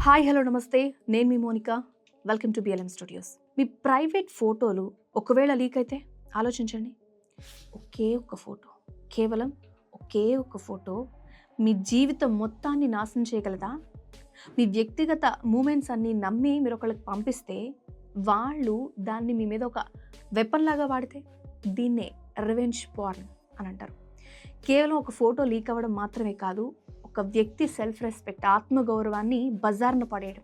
Hi hello నమస్తే, నేను మీ Monika. Welcome to BLM studios. మీ ప్రైవేట్ ఫోటోలు ఒకవేళ లీక్ అయితే ఆలోచించండి. ఒకే ఒక్క ఫోటో, కేవలం ఒకే ఒక్క ఫోటో మీ జీవితం మొత్తాన్ని నాశనం చేయగలదా? మీ వ్యక్తిగత మూమెంట్స్ అన్నీ నమ్మి మీరు ఒకళ్ళకి పంపిస్తే వాళ్ళు దాన్ని మీ మీద ఒక వెపన్ లాగా వాడితే దీన్నే రివెంజ్ పార్న్ అని అంటారు. కేవలం ఒక ఫోటో లీక్ అవ్వడం మాత్రమే కాదు, ఒక వ్యక్తి సెల్ఫ్ రెస్పెక్ట్, ఆత్మగౌరవాన్ని బజార్న పడేయడం.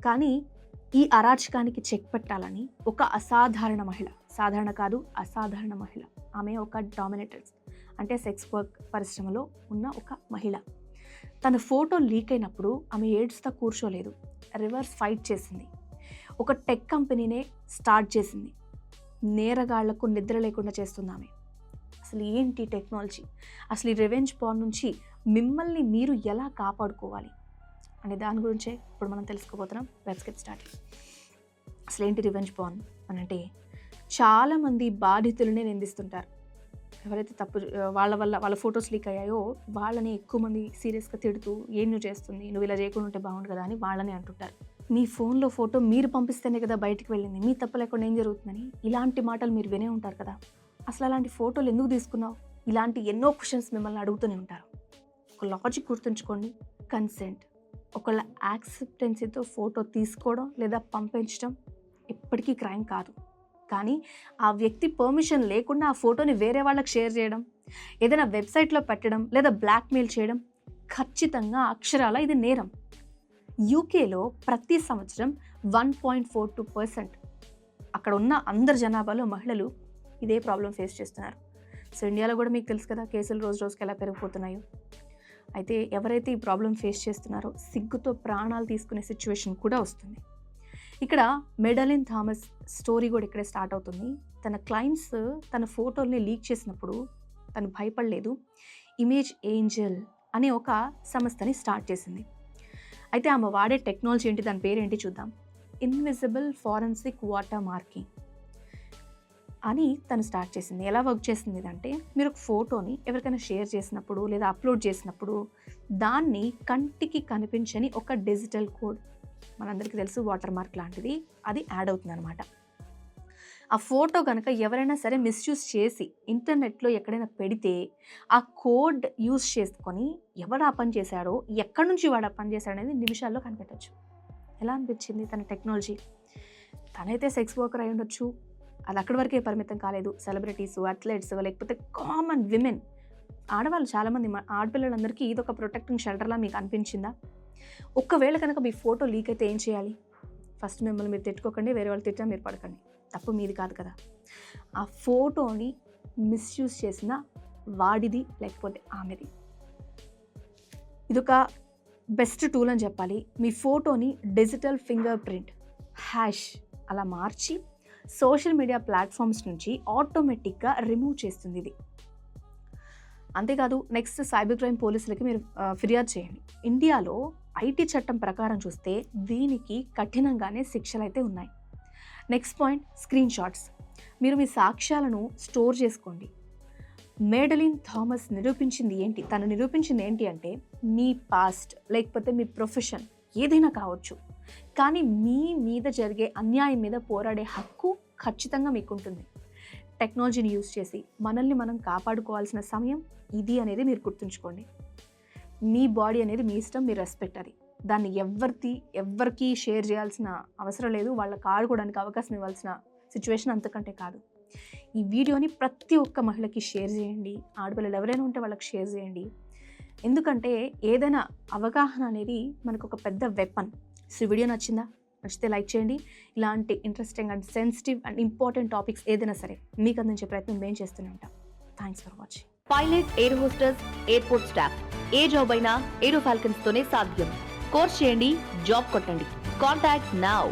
కానీ ఈ అరాచకానికి చెక్ పెట్టాలని ఒక అసాధారణ మహిళ, సాధారణ కాదు అసాధారణ మహిళ, ఆమె ఒక డామినేటర్స్ అంటే సెక్స్ వర్క్ పరిశ్రమలో ఉన్న ఒక మహిళ. తన ఫోటో లీక్ అయినప్పుడు ఆమె ఏడ్స్తా కూర్చోలేదు, రివర్స్ ఫైట్ చేసింది. ఒక టెక్ కంపెనీనే స్టార్ట్ చేసింది. నేరగాళ్లకు నిద్ర లేకుండా చేస్తుంది ఆమె. అసలు ఏంటి టెక్నాలజీ, అసలు ఈ రివెంజ్ పార్న్ నుంచి మిమ్మల్ని మీరు ఎలా కాపాడుకోవాలి అనే దాని గురించే ఇప్పుడు మనం తెలుసుకోబోతున్నాం. Let's get start. అసలు ఏంటి రివెంజ్ పార్న్ అని అంటే, చాలామంది బాధితులనే నిందిస్తుంటారు. ఎవరైతే తప్పు వాళ్ళ ఫొటోస్ లీక్ అయ్యాయో వాళ్ళని ఎక్కువ మంది సీరియస్గా తిడుతూ, ఏం నువ్వు చేస్తుంది, నువ్వు ఇలా చేయకుండా ఉంటే బాగుండు కదా అని వాళ్ళని అంటుంటారు. మీ ఫోన్లో ఫోటో మీరు పంపిస్తేనే కదా బయటకు వెళ్ళింది, మీ తప్పు లేకుండా ఏం జరుగుతుందని ఇలాంటి మాటలు మీరు వినే ఉంటారు కదా. అసలు అలాంటి ఫోటోలు ఎందుకు తీసుకున్నావు, ఇలాంటి ఎన్నో క్వశ్చన్స్ మిమ్మల్ని అడుగుతూనే ఉంటారు. ఒక లాజిక్ గుర్తుంచుకోండి, కన్సెంట్. ఒకళ్ళ యాక్సెప్టెన్సీతో ఫోటో తీసుకోవడం లేదా పంపించడం ఎప్పటికీ క్రైమ్ కాదు. కానీ ఆ వ్యక్తి పర్మిషన్ లేకుండా ఆ ఫోటోని వేరే వాళ్ళకి షేర్ చేయడం, ఏదైనా వెబ్సైట్లో పెట్టడం లేదా బ్లాక్మెయిల్ చేయడం ఖచ్చితంగా అక్షరాల ఇది నేరం. యూకేలో ప్రతి సంవత్సరం 1.42% అక్కడ ఉన్న అందరి జనాభాలో మహిళలు ఇదే ప్రాబ్లం ఫేస్ చేస్తున్నారు. సో ఇండియాలో కూడా మీకు తెలుసు కదా, కేసులు రోజు రోజుకి ఎలా పెరిగిపోతున్నాయో. అయితే ఎవరైతే ఈ ప్రాబ్లం ఫేస్ చేస్తున్నారో సిగ్గుతో ప్రాణాలు తీసుకునే సిచ్యువేషన్ కూడా వస్తుంది. ఇక్కడ మెడలిన్ థామస్ స్టోరీ కూడా ఇక్కడే స్టార్ట్ అవుతుంది. తన క్లయింట్స్ తన ఫోటోల్ని లీక్ చేసినప్పుడు తను భయపడలేదు. ఇమేజ్ ఏంజల్ అనే ఒక సంస్థని స్టార్ట్ చేసింది. అయితే ఆమె వాడే టెక్నాలజీ ఏంటి, దాని పేరేంటి చూద్దాం. ఇన్విజిబుల్ ఫారెన్సిక్ వాటర్ మార్కింగ్ అని తను స్టార్ట్ చేసింది. ఎలా వర్క్ చేసింది అంటే, మీరు ఒక ఫోటోని ఎవరికైనా షేర్ చేసినప్పుడు లేదా అప్లోడ్ చేసినప్పుడు దాన్ని కంటికి కనిపించని ఒక డిజిటల్ కోడ్, మనందరికీ తెలుసు వాటర్ మార్క్ లాంటిది, అది యాడ్ అవుతుంది అనమాట. ఆ ఫోటో కనుక ఎవరైనా సరే మిస్యూజ్ చేసి ఇంటర్నెట్లో ఎక్కడైనా పెడితే ఆ కోడ్ యూజ్ చేసుకొని ఎవరు ఆ పని చేశాడో, ఎక్కడి నుంచి వాడు ఆ పని చేశాడో అనేది నిమిషాల్లో కనిపెట్టచ్చు. ఎలా అనిపించింది తన టెక్నాలజీ? తనైతే సెక్స్ వర్కర్ అయి ఉండొచ్చు, అది అక్కడి వరకే పరిమితం కాలేదు. సెలబ్రిటీస్, అథ్లెట్స్, లేకపోతే కామన్ విమెన్, ఆడవాళ్ళు చాలామంది, ఆడపిల్లలందరికీ ఇదొక ప్రొటెక్టింగ్ షెల్టర్లా మీకు అనిపించిందా? ఒక్కవేళ కనుక మీ ఫోటో లీక్ అయితే ఏం చేయాలి? ఫస్ట్ మిమ్మల్ని మీరు తిట్టుకోకండి, వేరే వాళ్ళు తిట్టా మీరు పడకండి, తప్పు మీది కాదు కదా. ఆ ఫోటోని మిస్యూజ్ చేసిన వాడిది లేకపోతే ఆమెది. ఇదొక బెస్ట్ టూల్ అని చెప్పాలి. మీ ఫోటోని డిజిటల్ ఫింగర్ ప్రింట్, హ్యాష్ అలా మార్చి సోషల్ మీడియా ప్లాట్ఫామ్స్ నుంచి ఆటోమేటిక్గా రిమూవ్ చేస్తుంది ఇది. అంతేకాదు, నెక్స్ట్ సైబర్ క్రైమ్ పోలీసులకి మీరు ఫిర్యాదు చేయండి. ఇండియాలో ఐటీ చట్టం ప్రకారం చూస్తే దీనికి కఠినంగానే శిక్షలు అయితే ఉన్నాయి. Next point, screen shots. మీరు మీ సాక్ష్యాలను స్టోర్ చేసుకోండి. మెడలిన్ థామస్ నిరూపించింది ఏంటి? తను నిరూపించింది ఏంటి అంటే, మీ పాస్ట్ లేకపోతే మీ ప్రొఫెషన్ ఏదైనా కావచ్చు, కానీ మీ మీద జరిగే అన్యాయం మీద పోరాడే హక్కు ఖచ్చితంగా మీకుంటుంది. టెక్నాలజీని యూజ్ చేసి మనల్ని మనం కాపాడుకోవాల్సిన సమయం ఇది అనేది మీరు గుర్తుంచుకోండి. మీ బాడీ అనేది మీ ఇష్టం, మీ రెస్పెక్ట్ అది. దాన్ని ఎవ్వరికి షేర్ చేయాల్సిన అవసరం లేదు, వాళ్ళకి ఆడుకోవడానికి అవకాశం ఇవ్వాల్సిన సిచ్యువేషన్ అంతకంటే కాదు. ఈ వీడియోని ప్రతి ఒక్క మహిళకి షేర్ చేయండి. ఆడపిల్లలు ఎవరైనా ఉంటే వాళ్ళకి షేర్ చేయండి. ఎందుకంటే ఏదైనా అవగాహన అనేది మనకు ఒక పెద్ద వెపన్. సో వీడియో నచ్చితే లైక్ చేయండి. ఇలాంటి interesting and sensitive and important topics ఏదైనా సరే మీకు అందించే ప్రయత్నం మేము చేస్తూనే ఉంటాం. Thanks for watching. Pilot, air hostess, airport staff, A job అయినా ఏరో ఫాల్కన్స్ తోనే సాధ్యం. కోర్స్ చేయండి, జాబ్ కొట్టండి. Contact now.